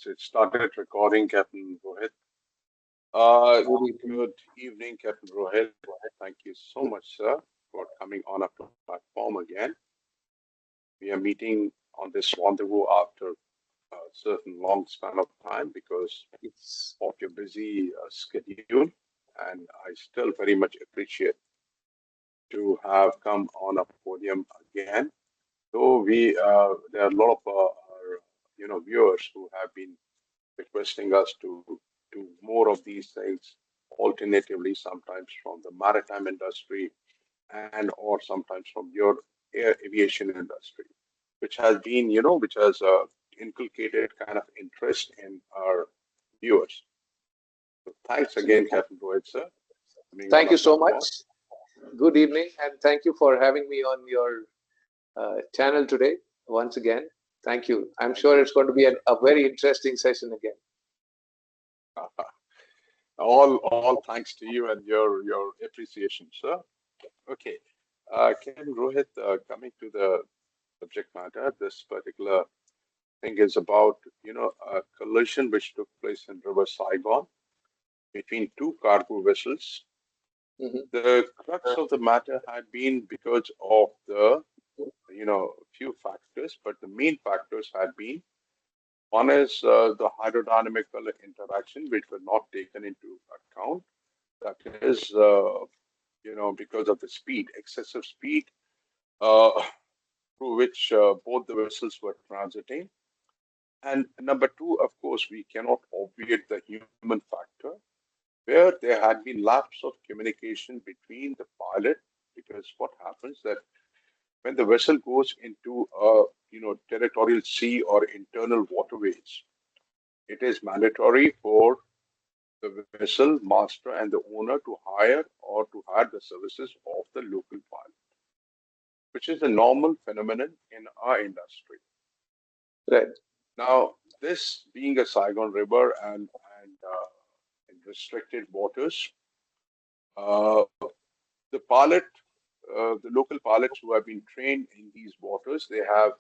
It started recording, Captain Rohit. Good evening. Good evening, Captain Rohit. Thank you so much, sir, for coming on our platform again. We are meeting on this rendezvous after a certain long span of time because It's of your busy schedule, and I still very much appreciate to have come on a podium again. Though there are a lot of our, viewers who have been requesting us to do more of these things alternatively, sometimes from the maritime industry and or sometimes from your aviation industry, which has been, which has inculcated kind of interest in our viewers. So thanks again, absolutely. Captain Rohit, sir, for being on Thank our you so platform. much. Good evening, and thank you for having me on your channel today once again. Thank you. I'm Thank sure you, it's going sir. to be a very interesting session again. All thanks to you and your appreciation, sir. Okay, Captain Rohit, coming to the subject matter, this particular thing is about, a collision which took place in River Saigon between two cargo vessels. Hmm. The crux of the matter had been because of the, few factors, but the main factors had been one is the hydrodynamical interaction, which were not taken into account. That is, because of the speed, excessive speed, uh, through which both the vessels were transiting. And number two, of course, we cannot obviate the human factor, where there had been lapse of communication between the pilot, because what happens that when the vessel goes into territorial sea or internal waterways, it is mandatory for the vessel master and the owner to hire the services of the local pilot, which is a normal phenomenon in our industry. Right. Now, this being a Saigon River and in restricted waters, uh, the local pilots who have been trained in these waters, they have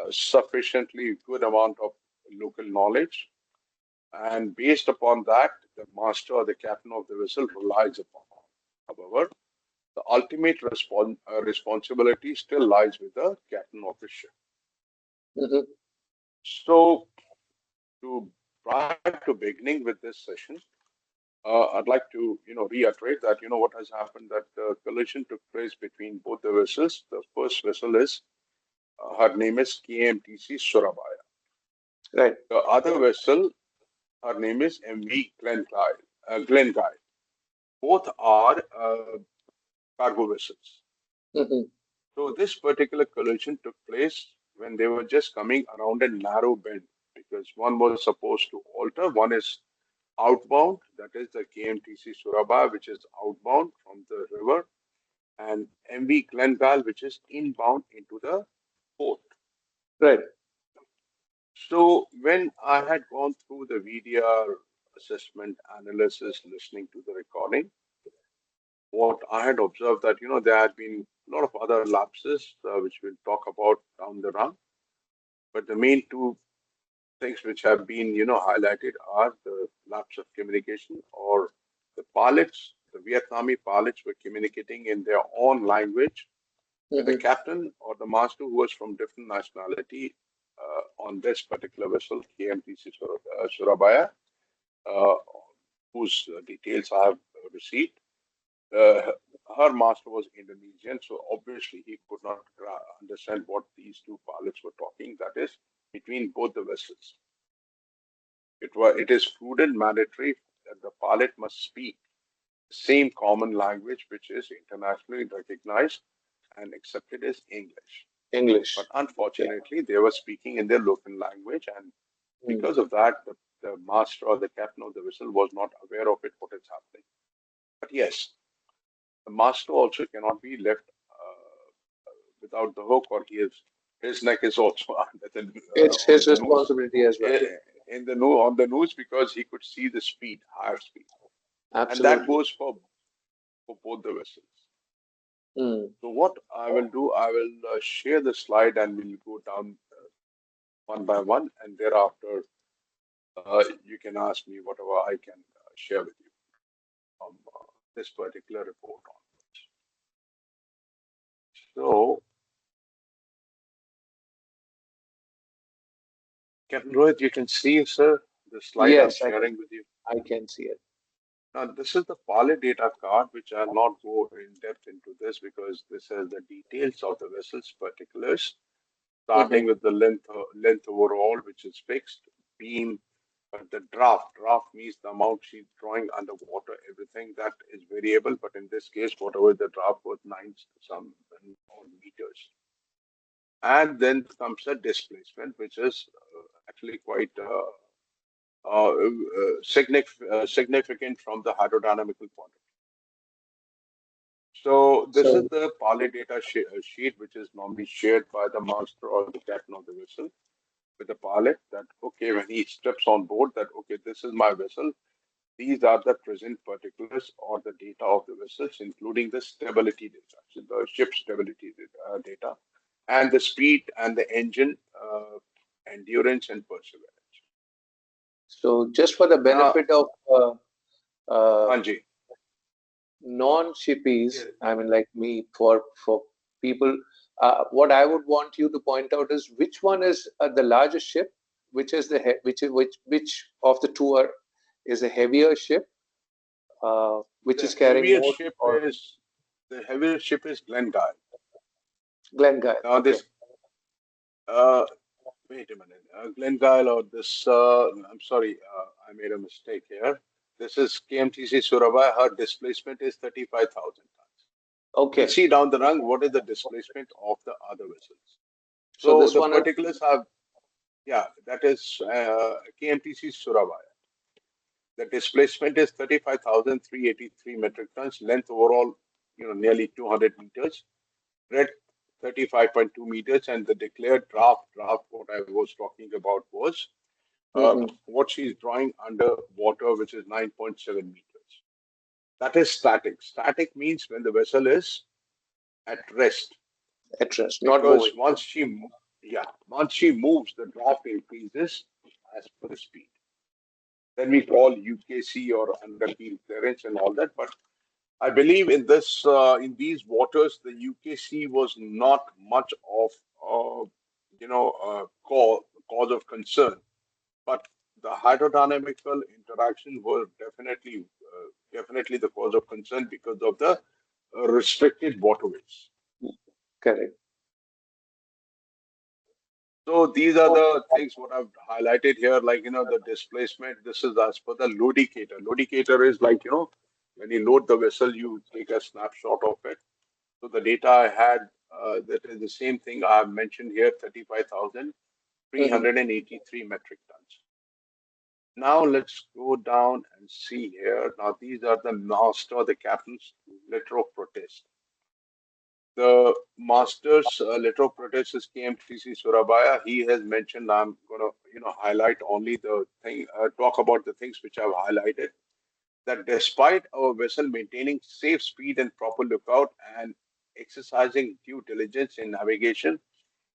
sufficiently good amount of local knowledge, and based upon that, the master or the captain of the vessel relies upon. However, the ultimate responsibility still lies with the captain of the ship. Hmm. So, to prior to beginning with this session, I'd like to, reiterate that, what has happened that the collision took place between both the vessels. The first vessel is, her name is KMTC Surabaya. Right. The other vessel, her name is MV Glengyle. Both are cargo vessels. Hmm. So this particular collision took place when they were just coming around a narrow bend because one was supposed to alter. One is outbound, that is the KMTC Surabaya, which is outbound from the river, and MV Glengale, which is inbound into the port. Right. So when I had gone through the VDR assessment analysis, listening to the recording, what I had observed that there had been a lot of other lapses which we'll talk about down the run, but the main two things which have been highlighted are the lapse of communication or the pilots, the Vietnamese pilots were communicating in their own language with the Hmm. captain or the master who was from different nationality on this particular vessel, KMTC Surabaya, uh, whose details I have received. Uh, Her master was Indonesian, so obviously he could not understand what these two pilots were talking. That is between both the vessels. It is prudent mandatory that the pilot must speak the same common language which is internationally recognized and accepted as English. But English. Yeah. unfortunately, they were speaking in their local language, and Mm. because of that, the master or the captain of the vessel was not aware of it, what is happening. But yes, the master also cannot be left without the hook, or his neck is also under It's on his the noose, responsibility as well. eh, on the noose because he could see the speed, higher speed, and that Absolutely. goes for both the vessels. Mm. So what I will do, I will share the slide and we'll go down one by one, and thereafter you can ask me whatever I can share with you from this particular report on. So, Captain Rohit, you can see, sir, the slide I'm Yes, I can. sharing with you. I can see it. Now, this is the Poly data card, which I'll not go in depth into this because this has the details of the vessel's particulars, Hmm. starting with the length overall, which is fixed, beam, but the draft means the amount she's drawing underwater, everything that is variable. But in this case, whatever the draft was some meters. And then comes the displacement, which is actually quite significant from the hydrodynamical point of view. So this is So, the Parley data sheet, which is normally shared by the master or the captain of the vessel with the pilot. That okay, when he steps on board, that okay, this is my vessel. These are the present particulars or the data of the vessels, including the stability data, so the ship stability data, and the speed and the engine endurance and perseverance. so just for the Now, benefit of uh, Anji, non-shippies, yeah, I mean, like me, for people, what I would want you to point out is which one is the largest ship, which is which of the two is a heavier ship, which the is carrying heavier more, ship or is the heavier ship is Glengyle. Glengyle. Now Okay, this uh, wait a minute, Glengyle or this I'm sorry, I made a mistake here. This is KMTC Surabaya. Her displacement is 35,000 tons. We'll okay. see down the run what is the displacement of the other vessels. So So this the one is particulars are, yeah, that is KMTC Surabaya. The displacement is 35,383 metric tons. Length overall, nearly 200 meters. Breadth 35.2 meters, and the declared draft, what I was talking about was mhm, what she's drawing under water, which is 9.7 meters. That is static. Static means when the vessel is at rest, at rest, not because moving. once she moves, the draft increases as per the speed. Then we call UKC or underkeel clearance and all that. But I believe in these waters, the UKC was not much of cause of concern. But the hydrodynamical interaction were definitely the cause of concern because of the restricted waterways. Correct. So these are the things what I've highlighted here, like the displacement. This is as per the loadicator. Loadicator is like when you load the vessel, you take a snapshot of it. So the data I had, that is the same thing I have mentioned here, 35,383 Hmm. metric tons. Now let's go down and see here. Now these are the master, the captain's letter of protest. The master's letter of protest is KMTC Surabaya. He has mentioned, I'm gonna highlight only the thing, talk about the things which I've highlighted. That despite our vessel maintaining safe speed and proper lookout and exercising due diligence in navigation,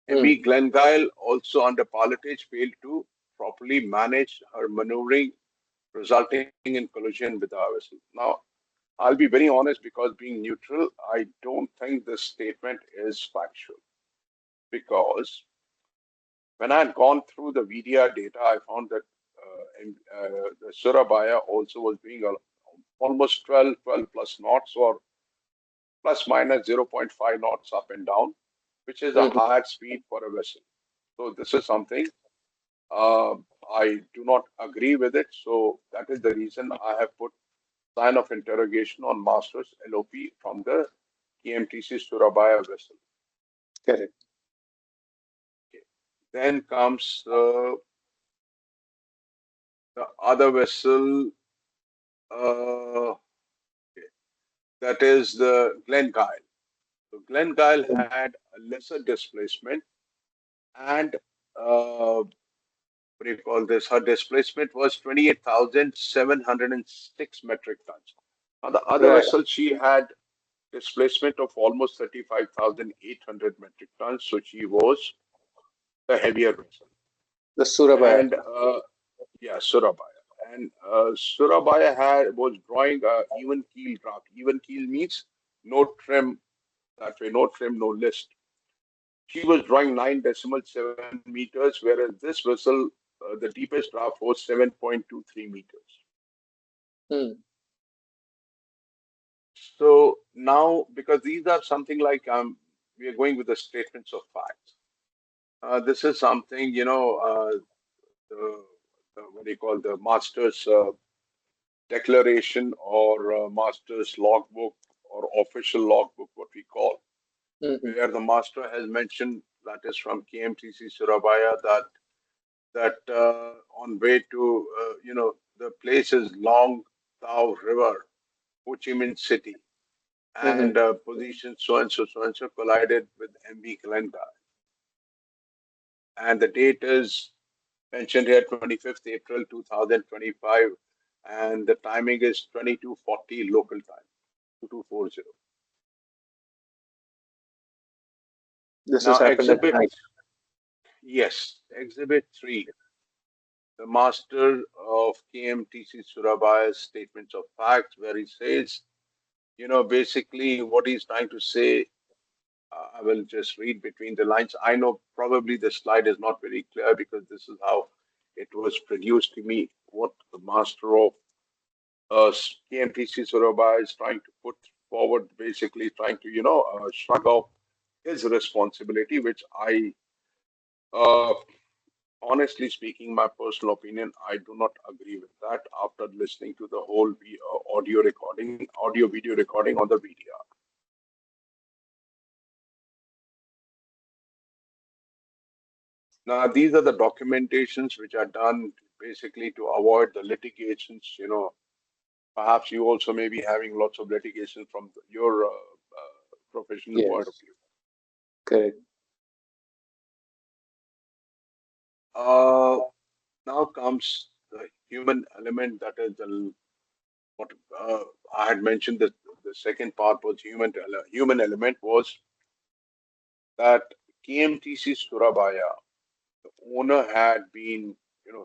MV Mm. Glengyle also under pilotage failed to properly manage her maneuvering, resulting in collision with our vessel. Now, I'll be very honest because being neutral, I don't think this statement is factual because when I had gone through the VDR data, I found that the Surabaya also was doing almost 12 plus knots or plus minus 0.5 knots up and down, which is a Mhm. higher speed for a vessel. So this is something uh, I do not agree with it. So that is the reason I have put sign of interrogation on Master's LOP from the KMTC Surabaya vessel. Correct. Okay. Then comes the other vessel, uh, okay, that is the Glengyle. So Glengyle had a lesser displacement and what do you call this? Her displacement was 28,706 metric tons. Now, the other Right. vessel, she had displacement of almost 35,800 metric tons. So she was the heavier vessel. The Surabaya. And Yeah, Surabaya. And Surabaya was drawing a even keel draft. Even keel means no trim, that way, no trim, no list. She was drawing 9.7 meters, whereas this vessel, the deepest draft was 7.23 meters. Hmm. So now, because these are something like we are going with the statements of facts. This is something, the, what do you call, the master's declaration or master's logbook or official logbook, what we call, Hmm. where the master has mentioned, that is from KMTC Surabaya, that on way to the place is Long Tao River, Ho Chi Minh City, Hmm. and position so and so collided with MV Kalenda, and the date is mentioned here 25th April 2025, and the timing is 22:40 local time, 2240. This has Now, happened at night. yes, exhibit 3, the master of KMTC Surabaya's statements of facts, where he says, basically what he's trying to say. I will just read between the lines. I know probably the slide is not very clear because this is how it was produced to me. What the master of KMTC Surabaya is trying to put forward, basically trying to, shrug off his responsibility, which uh, honestly speaking, my personal opinion, I do not agree with that after listening to the whole audio video recording on the video. Now, these are the documentations which are done basically to avoid the litigations. Perhaps you also may be having lots of litigation from your professional point of Yes, view. correct. Uh, Now comes the human element. That is the what I had mentioned. That the second part was human element was that KMTC Surabaya, the owner had been,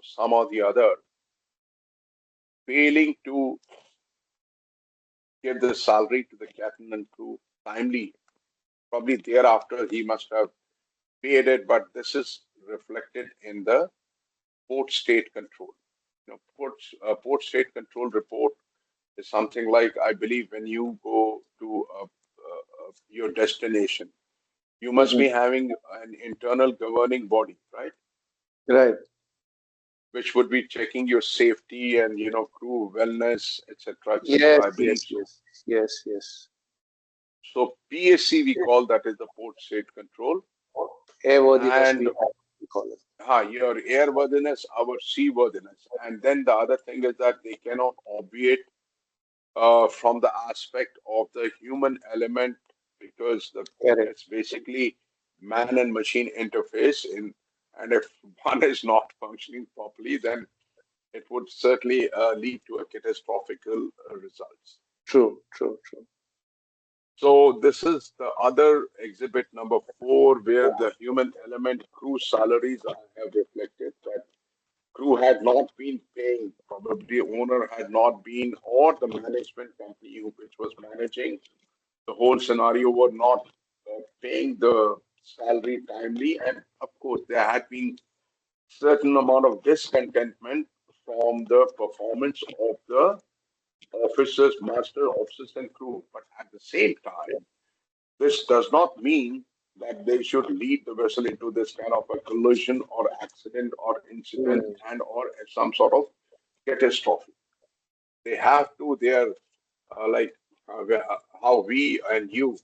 some or the other, failing to give the salary to the captain and crew timely. Probably thereafter he must have paid it, but this is reflected in the port state control. Port state control report is something like, I believe, when you go to your destination, you must Hmm. be having an internal governing body, right? Right. Which would be checking your safety and crew wellness, etc., Yes, etc. I believe yes, so. yes, yes, yes. So PSC we call, that is the port state control, Airworthiness, and we call it. your airworthiness, our seaworthiness, and then the other thing is that they cannot obviate from the aspect of the human element, because Correct. it's basically man and machine interface in, and if one is not functioning properly, then it would certainly lead to a catastrophical results. True, true, true. So this is the other exhibit number 4, where the human element crew salaries have reflected that crew had not been paying, probably owner had not been, or the management company which was managing the whole scenario were not paying the salary timely, and of course there had been certain amount of discontentment from the performance of the officers, master officers, and crew. But at the same time, this does not mean that they should lead the vessel into this kind of a collision or accident or incident Mm. and or some sort of catastrophe. They have to. They are like how we and you,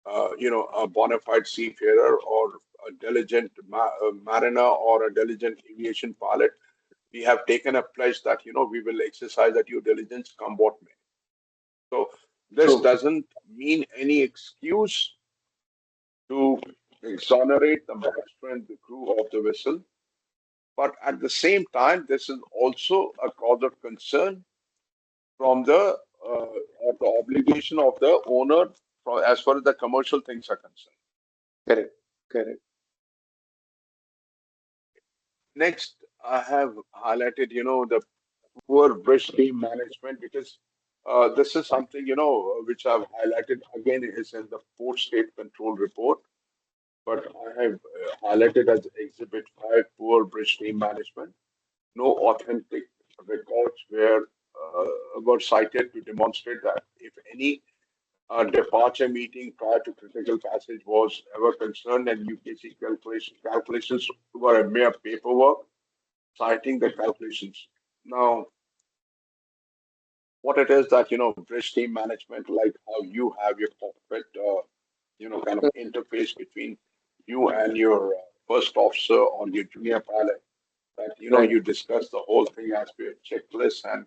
a bona fide seafarer or a diligent mariner or a diligent aviation pilot, we have taken a pledge that we will exercise at due diligence, come what may. So this True. doesn't mean any excuse to exonerate the master and the crew of the vessel, but at the same time, this is also a cause of concern from of the obligation of the owner, as far as the commercial things are concerned. Correct. Correct. Next, I have highlighted, the poor bridge team management because this is something, which I've highlighted again is in the port state control report, but I have highlighted as Exhibit 5 poor bridge team management. No authentic records were cited to demonstrate that if any departure meeting prior to critical passage was ever concerned, and UKC calculations were a mere paperwork citing the calculations. Now, what it is that bridge team management, like how you have your cockpit, kind of interface between you and your first officer or your junior pilot. That Right. you discuss the whole thing as per your checklist, and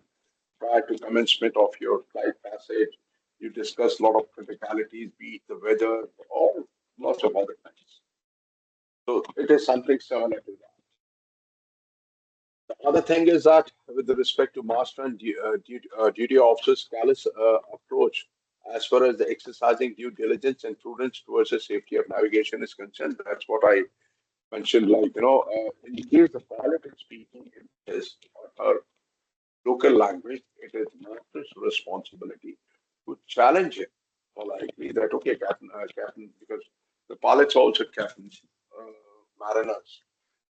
prior to commencement of your flight passage, you discuss a lot of criticalities, be it the weather or lots of other things. So it is something similar to that. The other thing is that with respect to master and duty officers' callous approach, as far as the exercising due diligence and prudence towards the safety of navigation is concerned, that's what I mentioned. Like, in case the pilot is speaking in his or her local language, it is master's responsibility to challenge him politely that, okay, captain, because the pilots are also captains, mariners.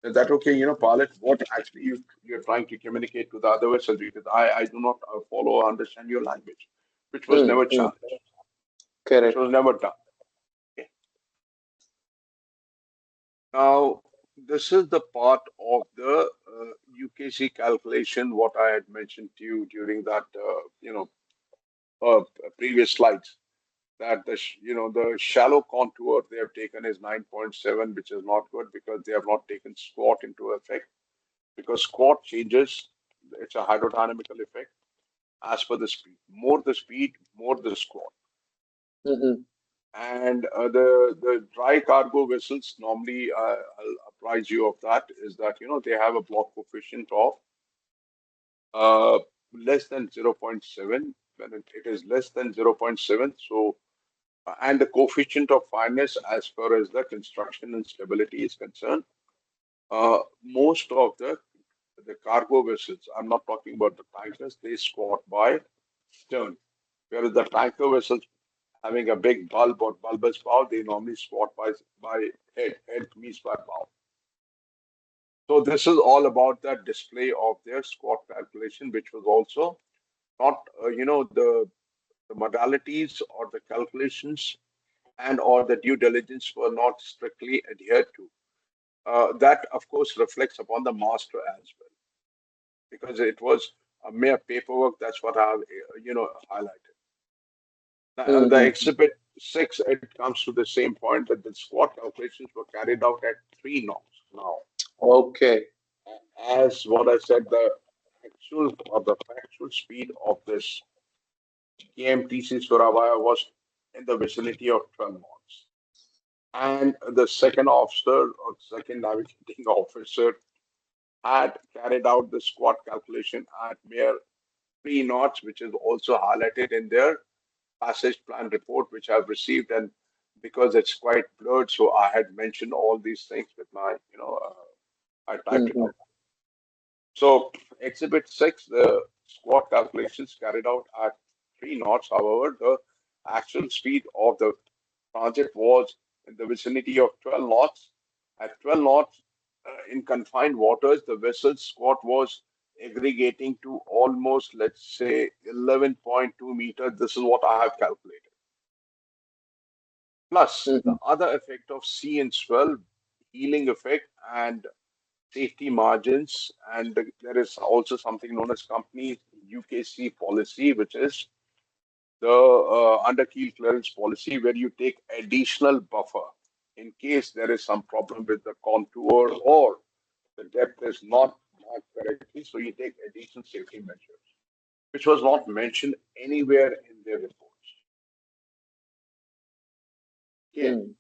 Is that okay? Pilot, what actually you're trying to communicate to the other vessels because I do not follow or understand your language, which was Mm, never mm, challenged, which correct. was never done. Okay. Now, this is the part of the UKC calculation, what I had mentioned to you during that, previous slides. That the shallow contour they have taken is 9.7, which is not good because they have not taken squat into effect. Because squat changes, it's a hydrodynamical effect as per the speed. More the speed, more the squat. Mm-hmm. And the dry cargo vessels normally, I'll apprise you of that, is that they have a block coefficient of uh, less than zero point 0.7. When it is less than zero point 0.7, so and the coefficient of fineness as far as the construction and stability is concerned, most of the cargo vessels, I'm not talking about the tankers, they squat by stern, whereas the tanker vessels having a big bulb or bulbous bow, they normally squat by head. Head means by bow. So this is all about that display of their squat calculation, which was also not, the modalities or the calculations and or the due diligence were not strictly adhered to. That, of course, reflects upon the master as well, because it was a mere paperwork. That's what I've, highlighted. The Mm-hmm. exhibit 6, it comes to the same point that the squat calculations were carried out at 3 knots. Now, Okay. as what I said, the actual or the factual speed of this KMTC Surabaya was in the vicinity of 12 knots. And the second officer or second navigating officer had carried out the squat calculation at mere 3 knots, which is also highlighted in their passage plan report, which I've received. And because it's quite blurred, so I had mentioned all these things with my, I typed it Mm-hmm. out. So, Exhibit 6, the squat calculations carried out at 3 knots. However, the actual speed of the transit was in the vicinity of 12 knots. At 12 knots, in confined waters, the vessel's squat was aggregating to almost, let's say, 11.2 meters. This is what I have calculated. Plus, the Mm-hmm. other effect of sea and swell, healing effect, and safety margins. And there is also something known as company UKC policy, which is the underkeel clearance policy, where you take additional buffer in case there is some problem with the contour or the depth is not marked correctly. So you take additional safety measures, which was not mentioned anywhere in their reports. Okay. Mm.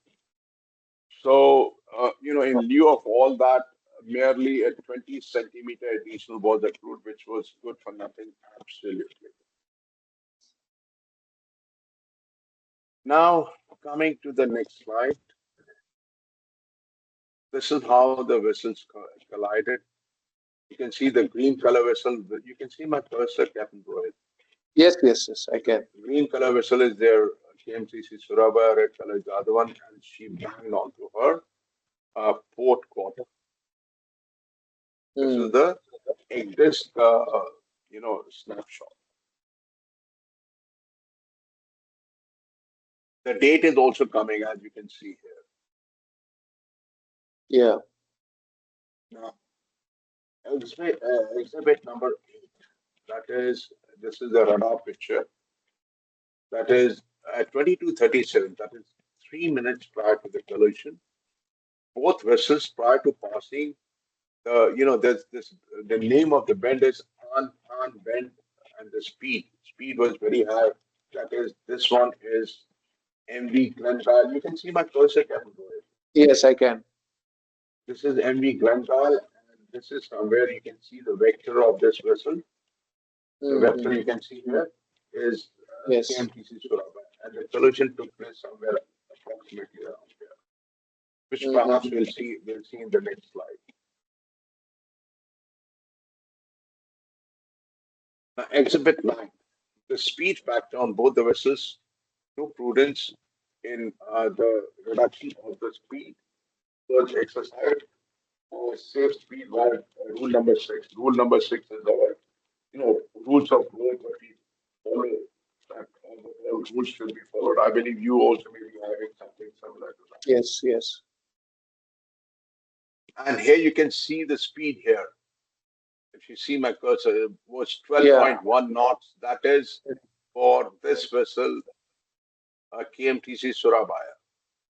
So, in lieu of all that, merely a 20 centimeter additional was accrued, which was good for nothing, absolutely. Now, coming to the next slide, this is how the vessels collided. You can see the green color vessel. You can see my cursor, Captain Rohit. Yes, yes, yes, I The can. green color vessel is there, KMCC Surabaya, red color is the other one, and she banged onto her port quarter. This is Hmm. the exact, snapshot. The date is also coming, as you can see here. Yeah. Now, exhibit number 8. That is, this is the radar picture. That is at 22:37. That is 3 minutes prior to the collision. Both vessels prior to passing there's this. The name of the bend is Han Bend, and the speed was very high. That is, this one is MV Glendale. You can see my cursor, Captain. Yes, I can. This is MV Glendale, and this is somewhere you can see the vector of this vessel. The vector Hmm. you can see here is Yes. KMTC Surabaya, and the collision took place somewhere approximately around here, which perhaps Hmm. we'll see in the next slide. Now, Exhibit 9. The speed factor on both the vessels, no prudence in the reduction of the speed was exercised for safe speed by rule number 6. Rule number 6 is our, rules of road that we follow, that all rules should be followed. I believe you also may be having something similar to that. Yes, yes. And here you can see the speed here. If you see my cursor, it was Yeah. 12.1 knots. That is for this vessel, KMTC Surabaya.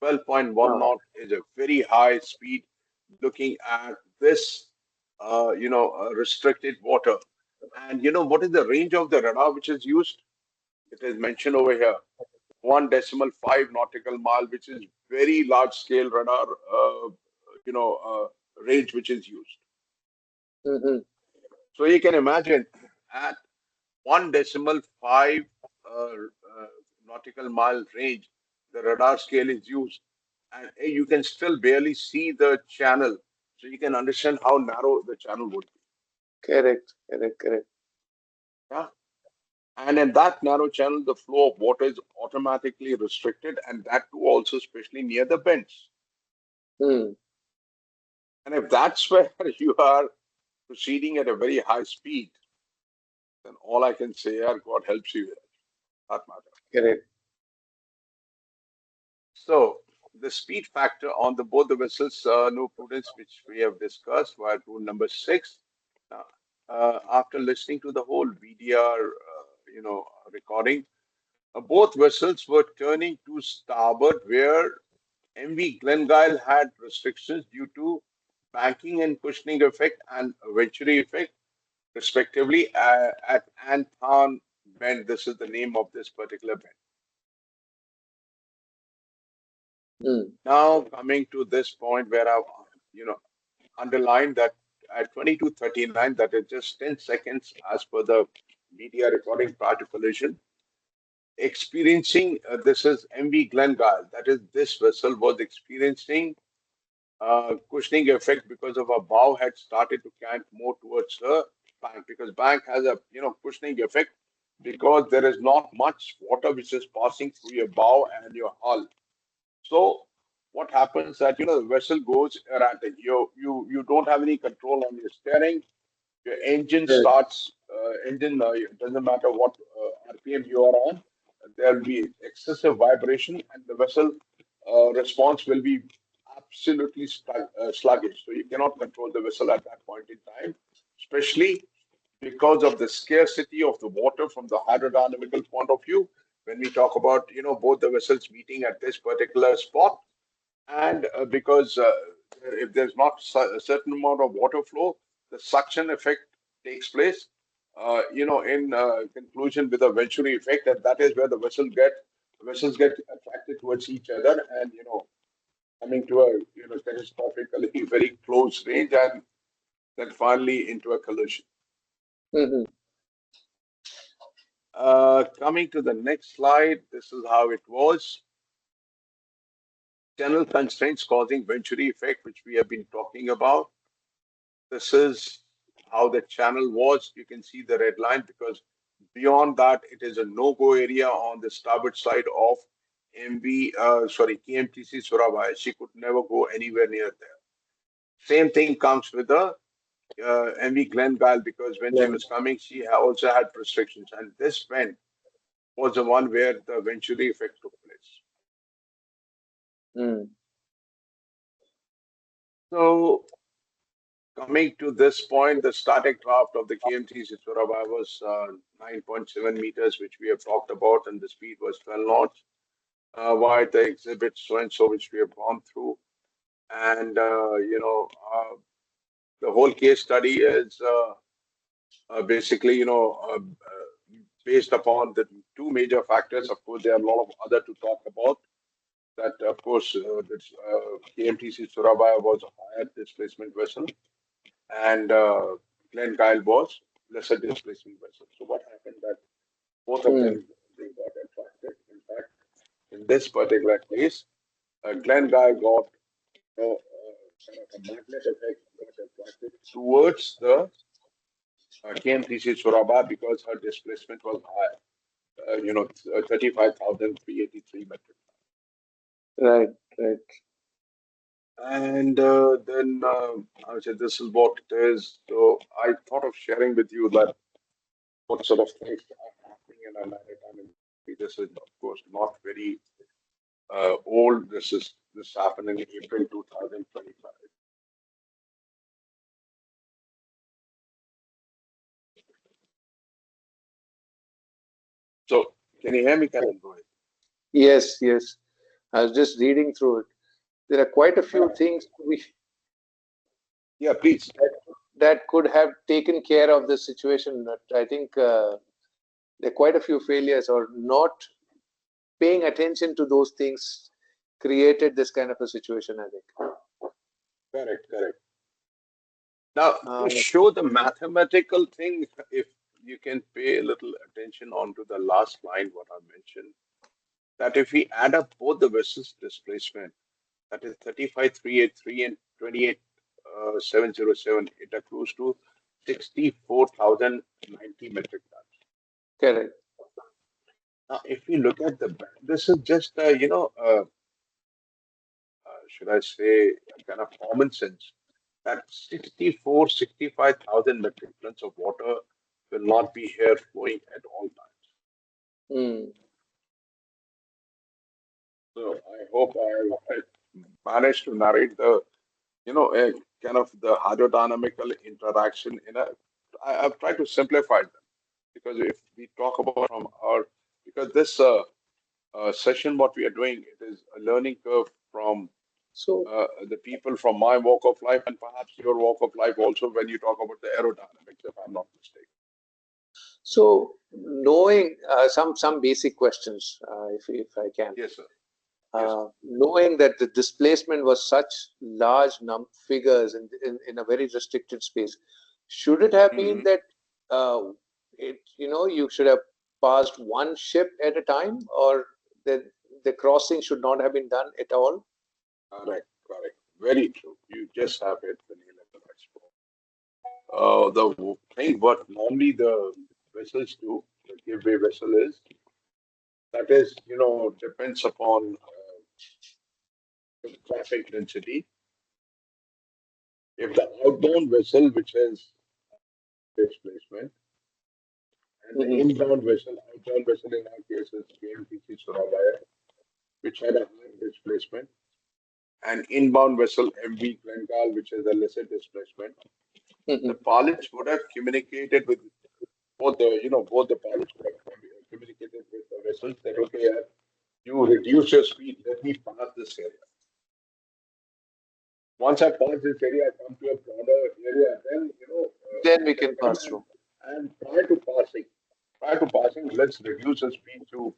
12.1 Ah, knot is a very high speed looking at this, restricted water. And you know what is the range of the radar which is used? It is mentioned over here, 1.5 nautical mile, which is very large scale radar, range which is used. hmm. So you can imagine at 1.5 nautical mile range, the radar scale is used, and you can still barely see the channel. So you can understand how narrow the channel would be. Correct, correct, correct. Yeah. And in that narrow channel, the flow of water is automatically restricted, and that too also, especially near the bends. Hmm. And if that's where you are proceeding at a very high speed, then all I can say, yeah, God helps you with that matter. Correct. So the speed factor on the both the vessels, no prudence, which we have discussed, via rule number 6. Now, after listening to the whole VDR, recording, both vessels were turning to starboard, where MV Glengyle had restrictions due to banking and cushioning effect and venturi effect, respectively, at Anton Bend. This is the name of this particular bend. Hmm. Now, coming to this point where I've, underlined that at 22:39, that is just 10 seconds as per the media recording prior to collision, experiencing, this is MV Glengyle, that is, this vessel was experiencing cushioning effect because of a bow had started to cant more towards the bank, because bank has a cushioning effect because there is not much water which is passing through your bow and your hull. So what happens that the vessel goes erratic. You don't have any control on your steering. Your engine Correct. starts. Engine, it doesn't matter what RPM you are on. There will be excessive vibration, and the vessel response will be absolutely sluggish. So you cannot control the vessel at that point in time, especially because of the scarcity of the water from the hydrodynamical point of view. When we talk about both the vessels meeting at this particular spot, and because if there's not a certain amount of water flow, the suction effect takes place. In conclusion, with a venturi effect, and that is where vessels get attracted towards each other, and coming to a catastrophically very close range, and then finally into a collision. Hmm. Coming to the next slide, this is how it was. Channel constraints causing venturi effect, which we have been talking about. This is how the channel was. You can see the red line because beyond that, it is a no-go area on the starboard side of KMTC Surabaya. She could never go anywhere near there. Same thing comes with the MV Glengyle because when she Then, was coming, she also had restrictions, and this vent was the one where the Venturi effect took place. mm, So coming to this point, the static draft of the KMTC Surabaya was 9.7 meters, which we have talked about, and the speed was 12 knots. Why the exhibit so and so, which we have gone through, and the whole case study is basically based upon the two major factors. Of course, there are a lot of other to talk about. That of course, this KMTC Surabaya was a higher displacement vessel, and Glen Kyle was lesser displacement vessel. So what happened that both of mm, them they got attracted. In fact, in this particular case, Glen Kyle got kind of a magnet effect, got attracted towards the KMTC Surabaya because her displacement was higher. 35,383 metric. right, right. And then I would say this is what it is. So I thought of sharing with you that what sort of things are happening in our maritime industry. This is, of course, not very old. This happened in April 2025. So can you hear me, Captain Rohit? Yes, yes. I was just reading through it. There are quite a few things Yeah, please. that could have taken care of the situation. But I think there are quite a few failures or not paying attention to those things created this kind of a situation, I think. Correct, correct. Now, to Uh, show the mathematical thing, if you can pay a little attention onto the last line, what I mentioned, that if we add up both the vessels displacement, that is 35,383 and 28,707, it accrues to 64,090 metric tons. correct. Now, if we look at this is just, should I say, kind of common sense that 65,000 metric tons of water will not be here flowing at all times. Mm. So I hope I managed to narrate the, kind of the hydrodynamical interaction I've tried to simplify them because if we talk about from our, because this session, what we are doing, it is a learning curve from So, the people from my walk of life and perhaps your walk of life also when you talk about the aerodynamics, if I'm not mistaken. so knowing some basic questions, if I can. Yes, sir. Yes, sir. Knowing that the displacement was such large figures in a very restricted space, should it have been Hmm. that you should have passed one ship at a time, or the crossing should not have been done at all? Correct, correct. Very true. You just have it the nail at the right spot. The thing what normally the vessels do, the giveaway vessel is, that is, depends upon the traffic density. If the outbound vessel, which has displacement, and the Hmm. outbound vessel in our case is KMTC Surabaya, which had a high displacement, and inbound vessel MV Glengal, which has a lesser displacement, the Hmm. pilots would have communicated with both the pilots would have communicated with the vessels that, okay, you reduce your speed, let me pass this area. Once I pass this area, I come to a broader area, then, Then I we can can come pass through. and prior to passing, let's reduce the speed to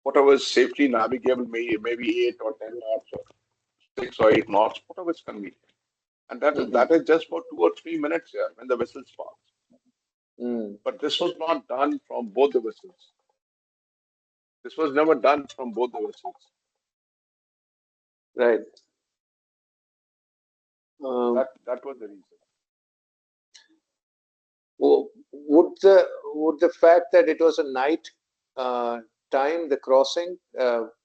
whatever is safely navigable, maybe 8 or 10 knots or 6 or 8 knots, whatever is convenient. And that is, Hmm. that is just for 2 or 3 minutes here when the vessels pass. Mm. But this was not done from both the vessels. This was never done from both the vessels. Right. So Um, that was the reason. Would the fact that it was a night uh, time, the crossing,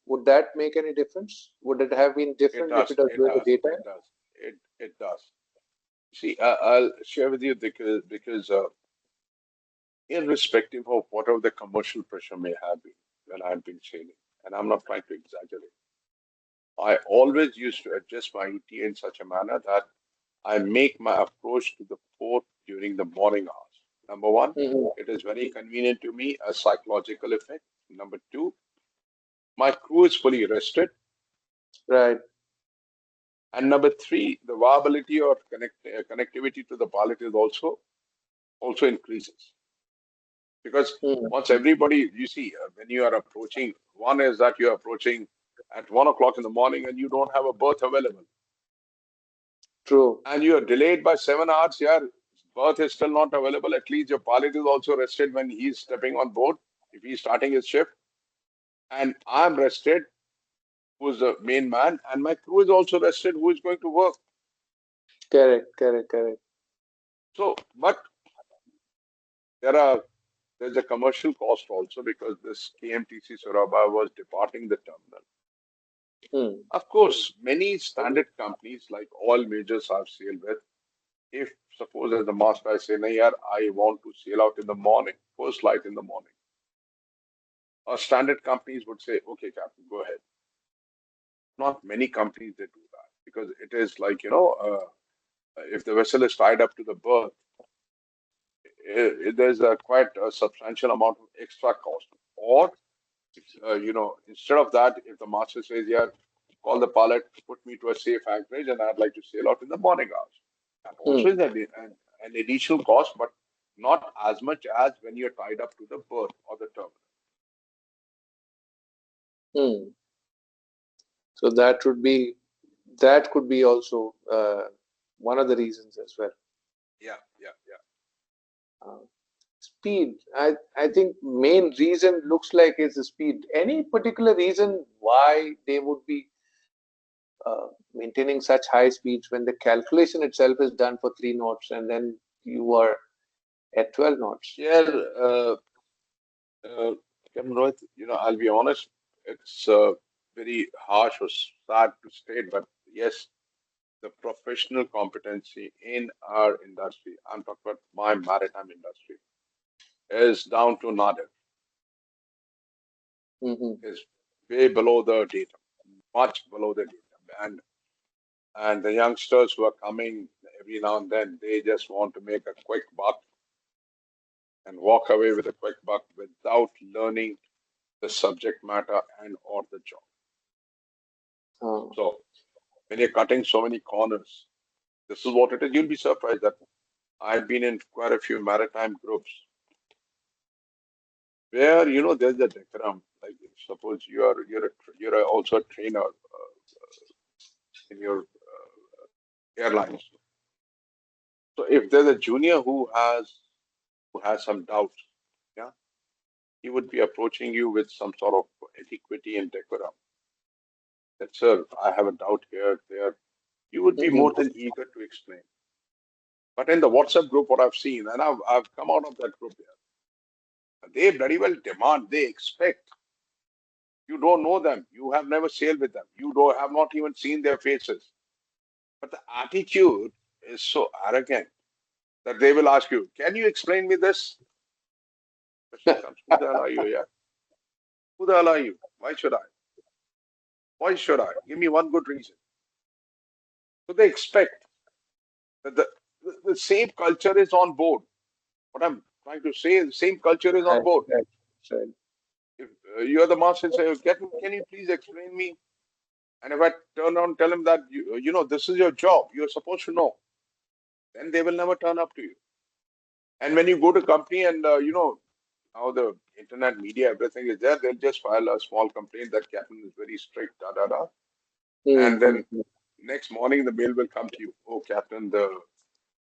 would that make any difference? Would it have been It different if does. it was It during the does. daytime? It does. It does. See, I'll share with you because irrespective of whatever the commercial pressure may have been when I've been sailing, and I'm not trying to exaggerate, I always used to adjust my ETA in such a manner that I make my approach to the port during the morning hours. Number one, Hmm. it is very convenient to me, a psychological effect. Number two, my crew is fully rested. Right. And number three, the viability or connectivity to the pilot is also increases because Mm. once everybody, you see, when you are approaching, one is that you are approaching at 1 o'clock in the morning and you don't have a berth available, True. and you are delayed by 7 hours. Yeah, berth is still not available. At least your pilot is also rested when he's stepping on board if he's starting his shift, and I'm rested, who's the main man, and my crew is also rested, who is going to work. Correct. Correct. Correct. So, but there are there's a commercial cost also because this KMTC Surabaya was departing the terminal. Mm. Of course, many standard companies like oil majors I've sailed with, if suppose as the master I say, "Nahi yaar, I want to sail out in the morning, first light in the morning," or standard companies would say, "Okay, Captain, go ahead." Not many companies they do that because it is like, if the vessel is tied up to the berth, there's a quite a substantial amount of extra cost. Or instead of that, if the master says, "Yeah, call the pilot, put me to a safe anchorage, and I'd like to sail out in the morning hours." That also Mm. is an additional cost, but not as much as when you're tied up to the berth or the terminal. Mm. So that could be also one of the reasons as well. Yeah, yeah, yeah. Uh, Speed. I think main reason looks like is the speed. Any particular reason why they would be maintaining such high speeds when the calculation itself is done for 3 knots and then you are at 12 knots? Yeah, uh, Captain Rohit, I'll be honest, it's very harsh or sad to state, but yes, the professional competency in our industry, I'm talking about my maritime industry, is down to nada, Hmm. is way below the data, much below the data. And the youngsters who are coming every now and then, they just want to make a quick buck and walk away with a quick buck without learning the subject matter and or the job. Uh, So when you're cutting so many corners, this is what it is. You'll be surprised that I've been in quite a few maritime groups where there's a decorum. Like suppose also a trainer in your airlines. So if there's a junior who has some doubt, yeah, he would be approaching you with some sort of etiquette and decorum. That sir, I have a doubt here, there. You would be more mhm. than eager to explain. But in the WhatsApp group, what I've seen, and I've come out of that group here, they very well demand, they expect. You don't know them. You have never sailed with them. You don't have not even seen their faces. But the attitude is so arrogant that they will ask you, "Can you explain me this?" Question comes, "Who the hell are you here? Who the hell are you? Why should I? Why should I? Give me one good reason." So they expect that the same culture is on board. What I'm trying to say is the same culture is on Right, board. right, right. If you're the master and say, "Can you please explain me?" And if I turn around and tell him that, this is your job, you're supposed to know, then they will never turn up to you. And when you go to company and, now the internet media, everything is there, they'll just file a small complaint that captain is very strict, da da da. And then Mm-hmm. next morning, the mail will come to you. "Oh, captain,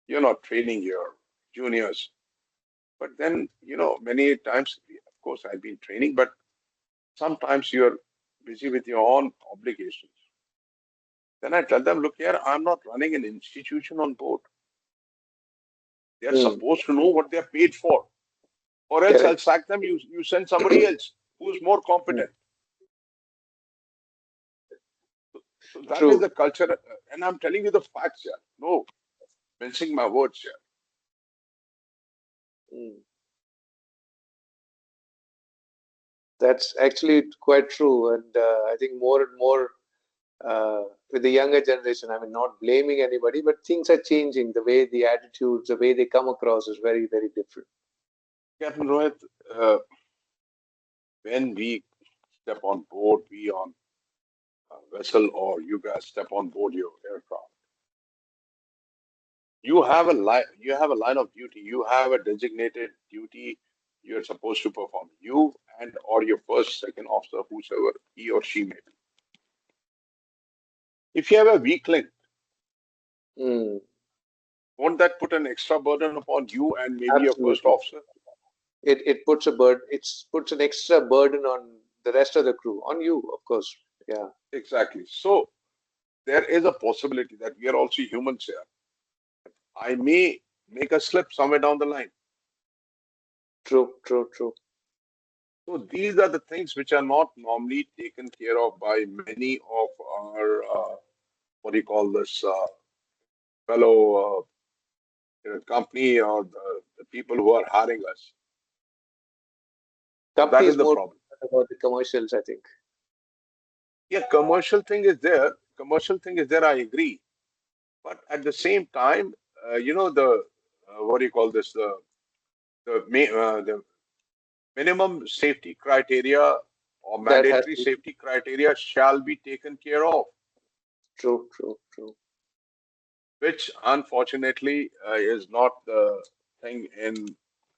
you're not training your juniors." But then, many times, of course, I've been training, but sometimes you're busy with your own obligations. Then I tell them, "Look here, I'm not running an institution on board. They are supposed to know what they are paid for, or else I'll Correct. sack them. You send somebody else who's more Mm. competent. So that is True. the culture, and I'm telling you the facts here. No mincing my words here. Mm. That's actually quite true, and I think more and more with the younger generation. I mean, not blaming anybody, but things are changing. The way the attitudes, the way they come across is very, very different. Captain Rohit, uh, when we step on board, we on a vessel, or you guys step on board your aircraft, you have a line of duty. You have a designated duty you're supposed to perform. You and or your first, second officer, whosoever he or she may be. If you have a weak link, Mm, won't that put an extra burden upon you and maybe your first absolutely. officer? It puts a burden. It puts an extra burden on the rest of the crew, on you, of course. Yeah. Exactly. So there is a possibility that we are also humans here. I may make a slip somewhere down the line. True. True. True. So these are the things which are not normally taken care of by many of our what do you call this fellow company or the people who are hiring us. So that Company is is the more problem. about the commercials, I think. Yeah, commercial thing is there. Commercial thing is there. I agree. But at the same time, the what do you call this? The minimum safety criteria or That has mandatory to be safety criteria shall be taken care of, true. True. True. which unfortunately is not the thing in,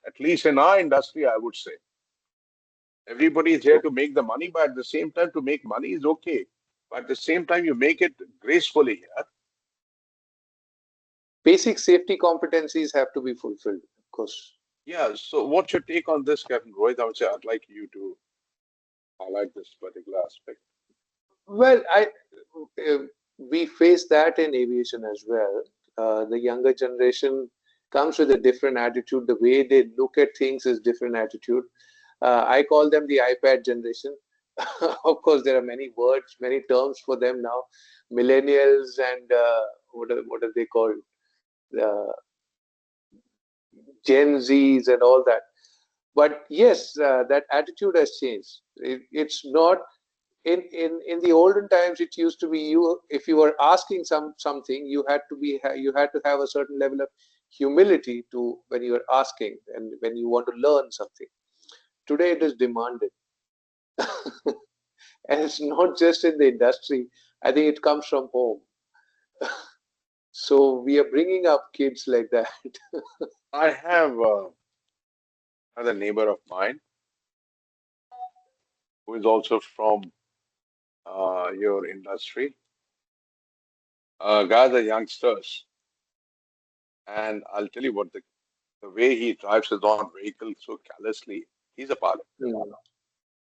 at least in our industry, I would say. Everybody is here True. to make the money, but at the same time, to make money is okay. But at the same time, you make it gracefully. Yeah. Basic safety competencies have to be fulfilled, of course. Yeah. So, what's your take on this, Captain Rohit? I would say I'd like you to highlight this particular aspect. Well, uh, we face that in aviation as well. The younger generation comes with a different attitude. The way they look at things is different attitude. I call them the iPad generation. Of course, there are many words, many terms for them now. Millennials and what are they called? Uh, Gen Zs and all that. But yes, that attitude has changed. It's not in the olden times. It used to be you, if you were asking something, you had to have a certain level of humility to when you are asking and when you want to learn something. Today it is demanded, and it's not just in the industry. I think it comes from home. So we are bringing up kids like that. I have another neighbor of mine who is also from your industry. Guys are youngsters, and I'll tell you what the way he drives his own vehicle so callously. He's a pilot, Mm,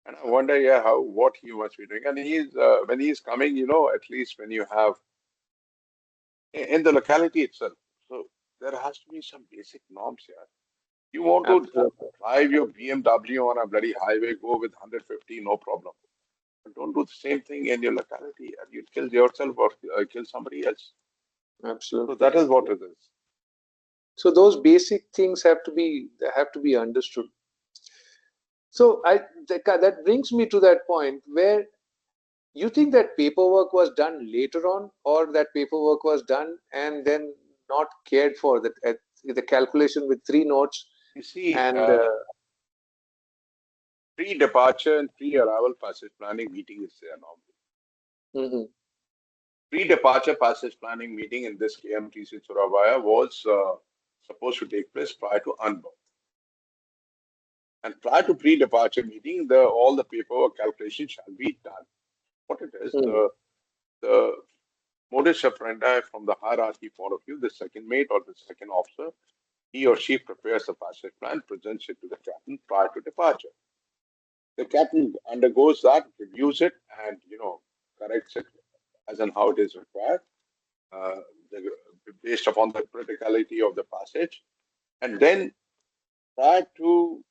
and I wonder, yeah, how what he must be doing. And he's when he's coming, at least when you have in the locality itself. So there has to be some basic norms here. You want to absolutely. drive your BMW on a bloody highway, go with 150, no problem. But don't do the same thing in your locality, and you'd kill yourself or kill somebody else. So Absolutely. that is what it is. So those basic things have to be understood. So that brings me to that point where you think that paperwork was done later on, or that paperwork was done and then not cared for, that the calculation with three notes You see, and pre-departure and pre-arrival passage planning meeting is there normally. mhm, Pre-departure passage planning meeting in this KMTC Surabaya was supposed to take place prior to unbound. And prior to pre-departure meeting, all the paperwork calculation shall be done. What it is, mm, the modus operandi from the hierarchy point of view, the second mate or the second officer, he or she prepares the passage plan, presents it to the captain prior to departure. The captain undergoes that, reviews it, and corrects it as and how it is required, uh, the, based upon the criticality of the passage. And then prior to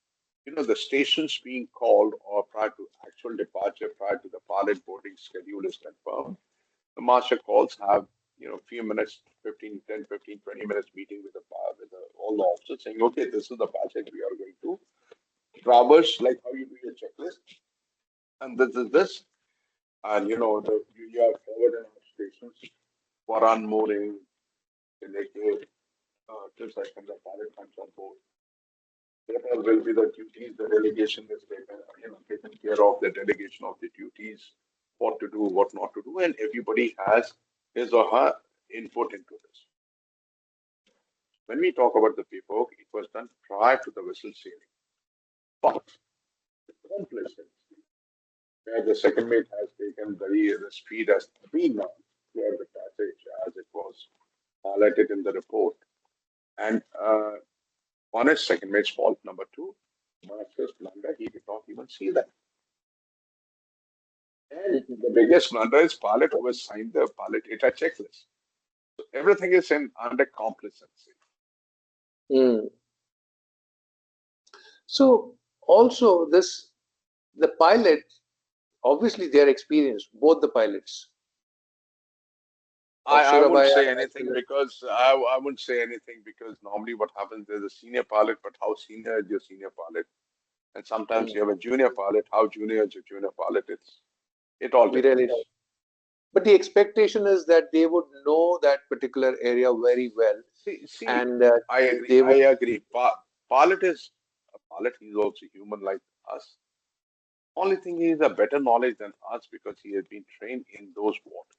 the stations being called or prior to actual departure, prior to the pilot boarding schedule is confirmed, the master calls have few minutes, 15, 10, 15, 20 minutes meeting with all the officers saying, okay, this is the passage we are going to traverse, like how you do your checklist, and this is this, and you are forward and out stations for unmooring, delegate, just like when the pilot comes on board. There will be the duties, the delegation is taken care of, the delegation of the duties, what to do, what not to do, and everybody has his or her input into this. When we talk about the paperwork, it was done prior to the vessel sailing. But the complacency, where the second mate has taken the speed as 3 knots throughout the passage, as it was highlighted in the report, and one is second mate's fault. Number two, master's blunder, he did not even see that. And Mhm. the biggest blunder is pilot who has signed the pilot data checklist. So everything is under complacency. Mm. So also this the pilot, obviously they are experienced, both the pilots of I wouldn't Surabaya say as anything well as. because I wouldn't say anything because normally what happens, there's a senior pilot, but how senior is your senior pilot? And sometimes Mm. you have a junior pilot, how junior is your junior pilot? It all We really depends. don't. But the expectation is that they would know that particular area very well, See, and I agree. they I would. agree. Pilot is a pilot. He's also human like us. Only thing he has a better knowledge than us because he has been trained in those waters.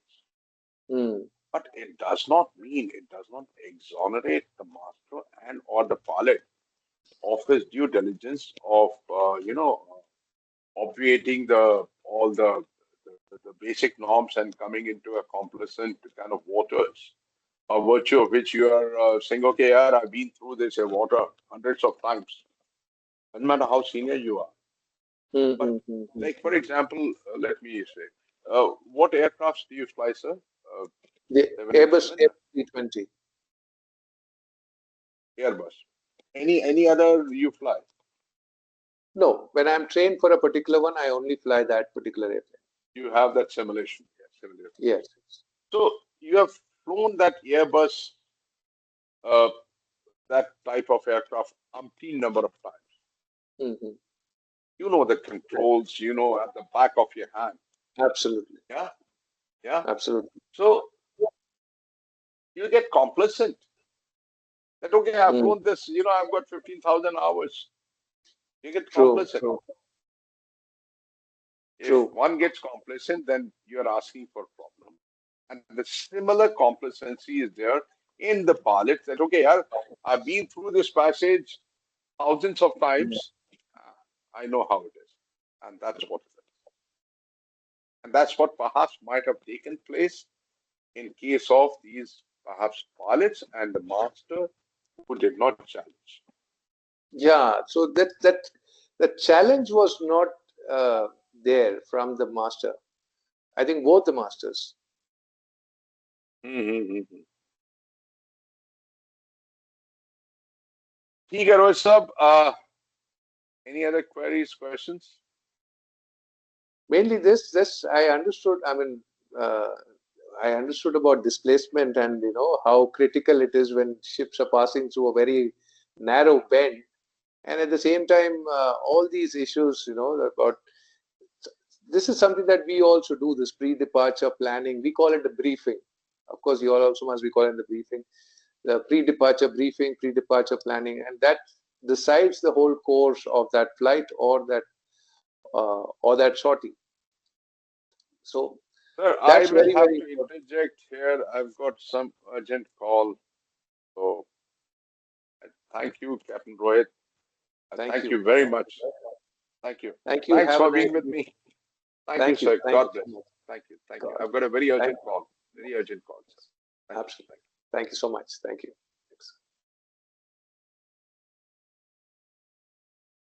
Mm. But it does not exonerate the master and or the pilot of his due diligence of obviating the all the basic norms and coming into a complacent kind of waters, a virtue of which you are saying, okay, yeah, I've been through this water hundreds of times. Doesn't matter how senior you are. Mm, But mm, mm, mm, like for mm. example, let me say, what aircrafts do you fly, sir? The Airbus 787, A320. Airbus. Any other you fly? No, when I'm trained for a particular one, I only fly that particular airplane. You have that simulation. Yeah, simulation. Yes. So you have flown that Airbus, uh, that type of aircraft, umpteen number of times. Hmm. You know the controls, at the back of your hand. Absolutely. Yeah, yeah. Absolutely. So you get complacent that, okay, I've Mm. flown this, I've got 15,000 hours. You get True. complacent. True. If True. one gets complacent, then you're asking for a problem. And the similar complacency is there in the pilots that, okay, I've been through this passage thousands of Mm. times. Uh, I know how it is. And that's what it is. And that's what perhaps might have taken place in case of these perhaps pilots and the master who did not challenge. Yeah. So that the challenge was not uh, there from the master. I think both the masters. हम्म ठीक है रोहित साहब any other queries questions Mainly this I understood. I mean, uh, I understood about displacement and how critical it is when ships are passing through a very narrow bend, and at the same time, all these issues, about this is something that we also do. This pre-departure planning, we call it the briefing. Of course, you all also must be calling the briefing, the pre-departure briefing, pre-departure planning, and that decides the whole course of that flight or that sortie. So sir I that's will very, have very to important. interject here I've got some urgent call so thank you Captain Rohit Thank thank you. you very much thank you Thank you. thanks Have a for nice being with day. me thank you Thank you. sir Thank you God so bless much. thank you God, I've got a very thank urgent you. call very urgent call sir thank you Absolutely. Thank you so much. Thank you.